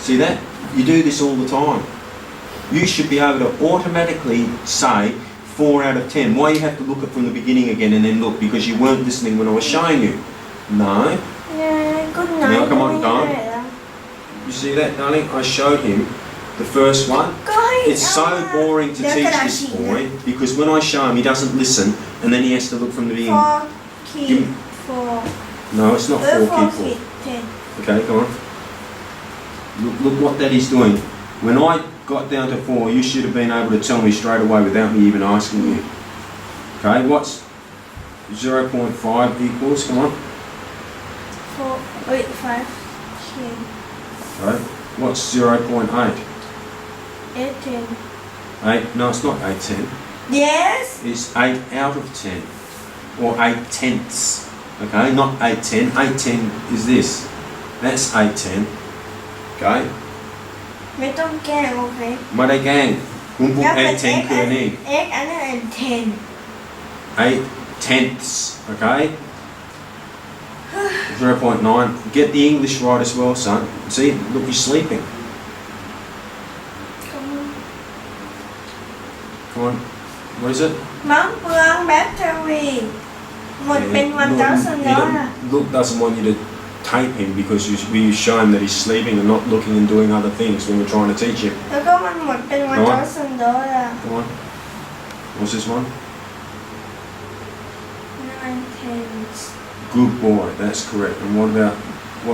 See that? You do this all the time. You should be able to automatically say 4 out of 10. Why you have to look at from the beginning again and then look? Because you weren't listening when I was showing you. No. Yeah, good night. Now come on, don't. You see that, darling? I showed him the first one. It's so boring to teach this boy because when I show him, he doesn't listen and then he has to look from the beginning. 4 key 4. No, it's not 4 key 4. 10. Okay, come on. Look what that is doing. When I got down to 4, you should have been able to tell me straight away without me even asking you. Okay, what's 0.5 equals? Come on. 4, 8, 5, key. Okay, what's 0.8? 8, 10. 8? No, it's not 8 10. Yes. It's 8 out of 10. Or 8 tenths. Okay, not 8 10. 8 10 is this. That's 8 10. Okay? ไม่ต้องแก้โอเค ไม่ได้แกล้งคุณพูด แล้วเป็น 8 10 คือนี่ x อันนั้น 10 8 tenths. Okay? 0.9. Get the English right as well, son. See, look, you're sleeping. Come on. What is it? มังเปลืองแบตเตอรี่หมดเป็น1,000 $. Luke doesn't want you to tape him because we show him that he's sleeping and not looking and doing other things when we're trying to teach him. แล้วก็มันหมดเป็น1,000 $. Come on. What's this one? 9 tenths. Good boy. That's correct. And what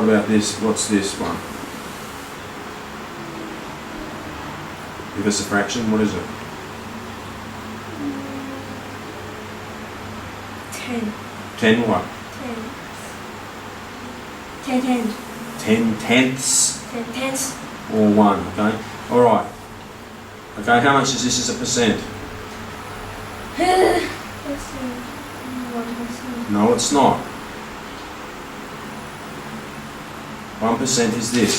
about this? What's this one? If it's a fraction, what is it? 10. 10 what? 10. 10. 10 tenths 10 tenths. or 1, okay? Alright. Okay, how much is this as a percent? 1%. No, it's not. 1% is this.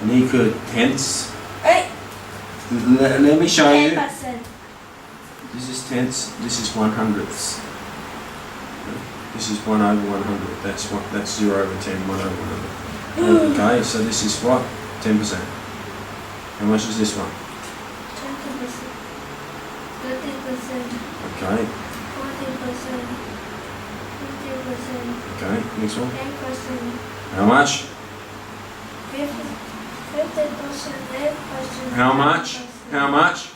And he could tenths. เอ้ย Let me show you. 10%. This is tenths, this is 100ths. This is 1 over 100. That's 0 over 10, 1 over 100. Okay, so this is what? 10%. How much is this one? 20%. 30%. Okay, 40%. 50%. okay, next one. 10%. How much? 50%. 8%. How much? 9%. How much?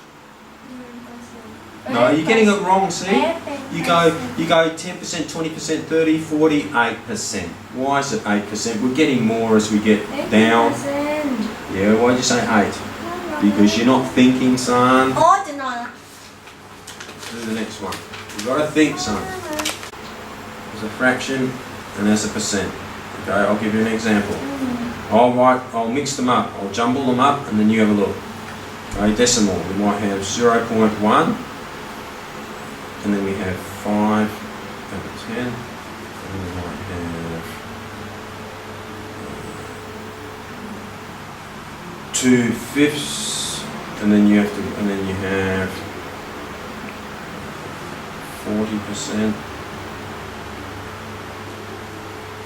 9%. No, you're getting it wrong, see? 8%. You go 10%, 20%, 30, 40, 8%. Why is it 8%? We're getting more as we get down. 8%. Yeah, why'd you say 8? Because you're not thinking, son. โอ้จะนอนละ Do the next one. You've got to think, son. There's a fraction and there's a percent. Okay, I'll give you an example. I'll mix them up. I'll jumble them up and then you have a look. Okay, decimal. We might have 0.1 and then we have 5 over 10 and we might have 2/5 and then you have 40%.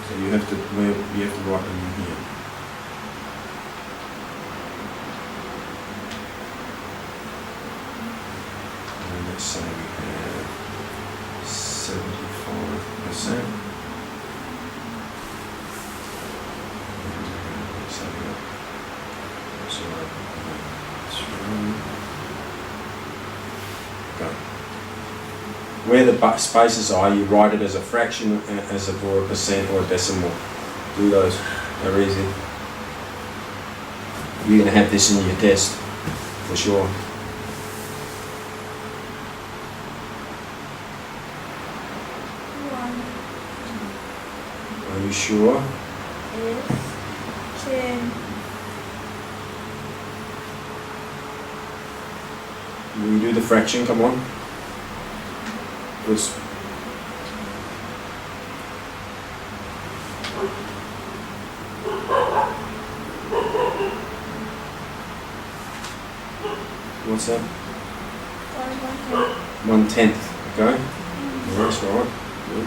So you have to write them in here. And let's say we have 75%. So we got 0.3. Go. Where the spaces are, you write it as a fraction, or a percent, or a decimal. Do those. They're easy. You're going to have this in your test, for sure. Are you sure? Yes. 10. Will you do the fraction? Come on. Let's What's that? 1/10. Okay. That's right. Good.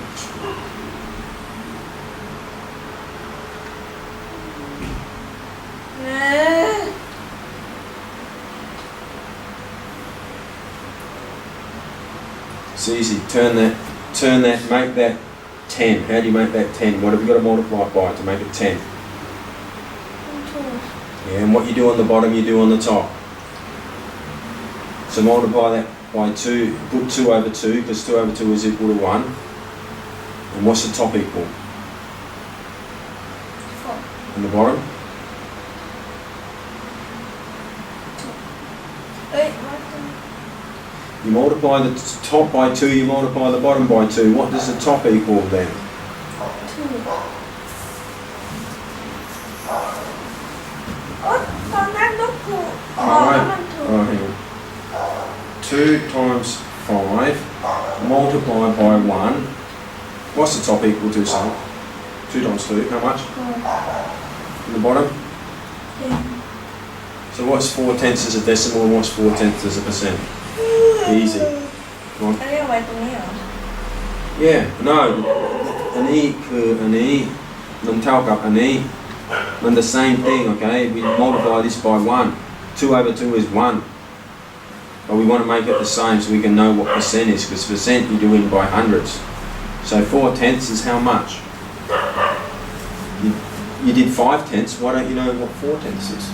It's easy. Turn that, make that 10. How do you make that 10? What have you got to multiply by to make it 10? 2. Yeah, and what you do on the bottom, you do on the top. So multiply that by 2, put 2 over 2, because 2 over 2 is equal to 1. And what's the top equal? 4. And the bottom? 8. You multiply the top by 2, you multiply the bottom by 2. What does the top equal then? 2. Oh, ตอนนั้นลูกถูกบอกว่ามันถูก Oh, hang on. 2 times 5 multiplied by 1. What's the top equal to, son? 2 times 2, how much? 4. And the bottom? 10. So what's 4/10 as a decimal and what's 4/10 as a percent? Easy. Come on. เขาเรียกไว้ตรงนี้เหรอ Yeah, no. อันนี้คืออันนี้มันเท่ากับอันนี้มัน the same thing, okay? We multiply this by 1. 2 over 2 is 1. But we want to make it the same so we can know what percent is, because percent you do in by hundreds. So 4/10 is how much? You did 5/10. Why don't you know what 4/10 is?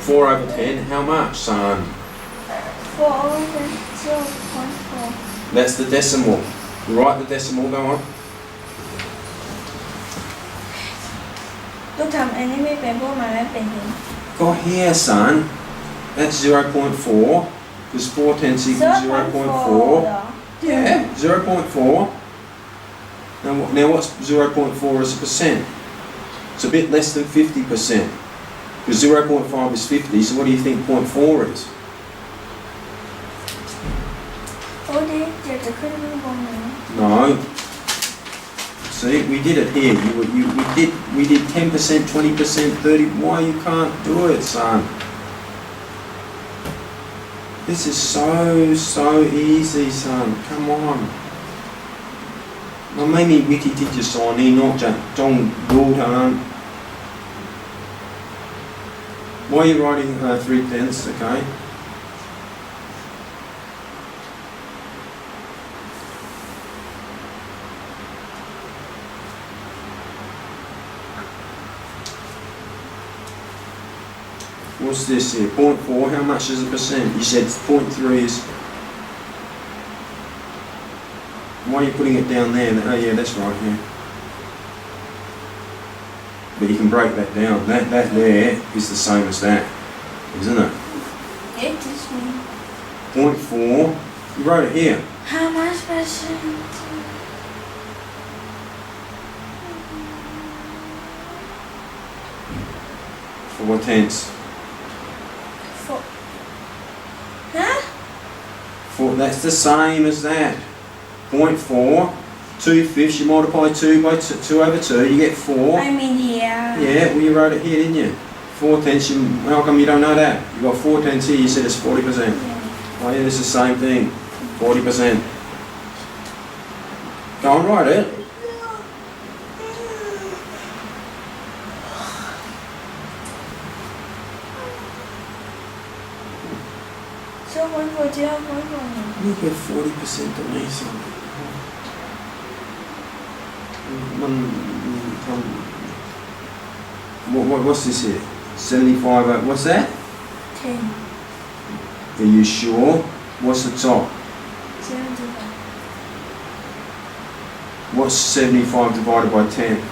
4 over 10, how much, son? 4 over 0.4. That's the decimal. You write the decimal, go on. ลูกทำอันนี้ไม่เป็นพวกมันไม่เป็นเอง Go here, son. That's 0.4. Because 4/10 equals 0.4. เหรอ Yeah, 0.4. Now what's 0.4 as a percent? It's a bit less than 50%. Because 0.5 is 50, so what do you think 0.4 is? โอ้ดิเดี๋ยวจะขึ้นข้างบนเลย No. See, we did it here. We did 10%, 20%, 30. Why you can't do it, son? This is so easy, son. Come on. มันไม่มีวิธีที่จะสอนนี่นอกจากต้องรู้เท่านั้น Why are you writing 3/10, okay? What's this here? 0.4, how much is a percent? You said 0.3 is... Why are you putting it down there? Oh yeah, that's right, yeah. But you can break that down. That there is the same as that, isn't it? It is me 0.4, you wrote it here. how much percent 4/10. 4 ฮะ That's the same as that. 0.4, 2/5, you multiply 2 by 2 over 2, you get 4. I mean here Yeah, well you wrote it here, didn't you? 4/10, how come you don't know that? You got 4/10 here, you said it's 40%. Oh yeah, it's the same thing. 40%. Go on, write it. so 1.4 0.4 Look at 40% to me, son. What's this here? 75, what's that? 10 Are you sure? What's the top? 75 What's 75 divided by 10?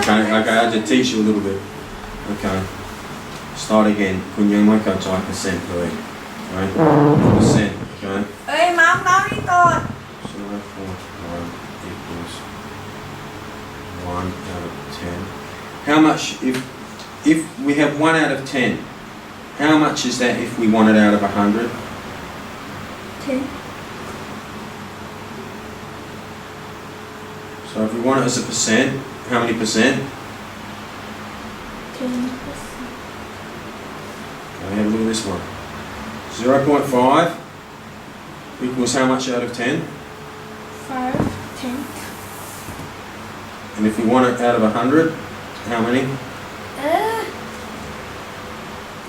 Okay, I had to teach you a little bit. Okay. Start again. คุณยังไม่เข้าใจเปอร์เซ็นต์เลย Right? Percent, okay? เอ้ยมาร์คน้ำนี่ก่อน So 4 equals 1 out of 10. How much if we have 1 out of 10? How much is that if we want it out of 100? 10 So if we want it as a percent, how many percent? 10% Okay, have a look at this one. 0.5 equals how much out of 10? 5 10 And if we want it out of 100, how many?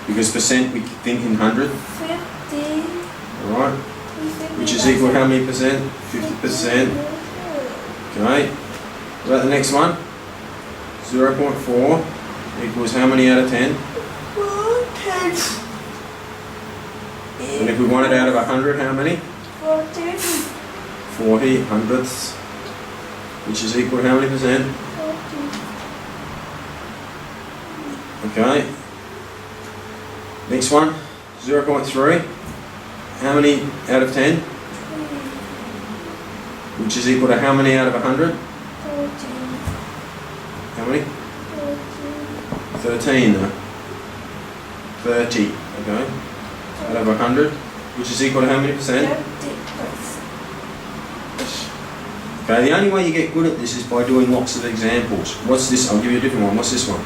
Because percent we think in 100, 50 alright? Which is equal to how many percent? 50%. Okay. What about the next one? 0.4 equals how many out of 10? 10 And if we want it out of 100, how many? 40 40 hundredths. Which is equal to how many percent? 40 Okay. Next one, 0.3. How many out of 10? Which is equal to how many out of 100? 13 How many? 13 13. 30. Okay. Out of 100. Which is equal to how many percent? 30%. Okay, the only way you get good at this is by doing lots of examples. What's this? I'll give you a different one. What's this one?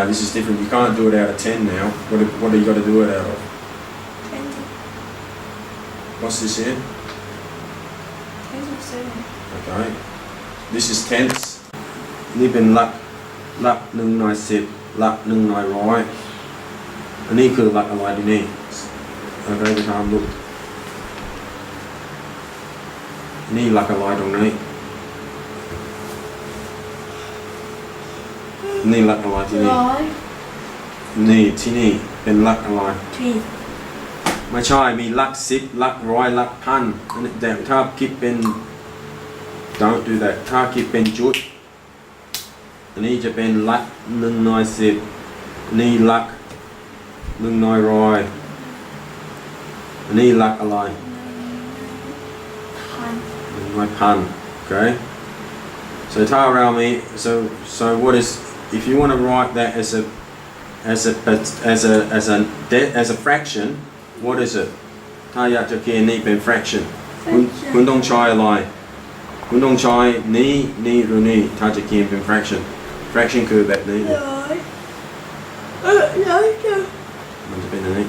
This is different. You can't do it out of 10 now. What do you got to do it out of? 20 What's this here? 27 Okay. This is tenths. นี่เป็นหลักหนึ่งหน่วยสิบหลักหนึ่งหน่วยร้อยอันนี้คือหลักอะไรดีนี่โอเคไปทำดูนี่หลักอะไรตรงนี้นี่หลักอะไรที่นี่ 100 นี่ที่นี่เป็นหลักอะไร 3 ไม่ใช่มีหลักสิบหลักร้อยหลักพันแต่ถ้าคิดเป็น don't do that ถ้าคิดเป็นจุดอันนี้จะเป็นหลักหนึ่งหน่วยสิบนี่หลักหนึ่งหน่วยร้อยอันนี้หลักอะไรหนึ่งหน่วยพัน okay so ถ้าเรามี so what is if you want to write that as a fraction what is it ถ้าอยากจะเขียนนี่เป็น fraction คุณต้องใช้อะไรคุณต้องใช้นี่หรือนี่ถ้าจะเขียนเป็น fraction คือแบบนี้ 100 100 มันจะเป็นอันนี้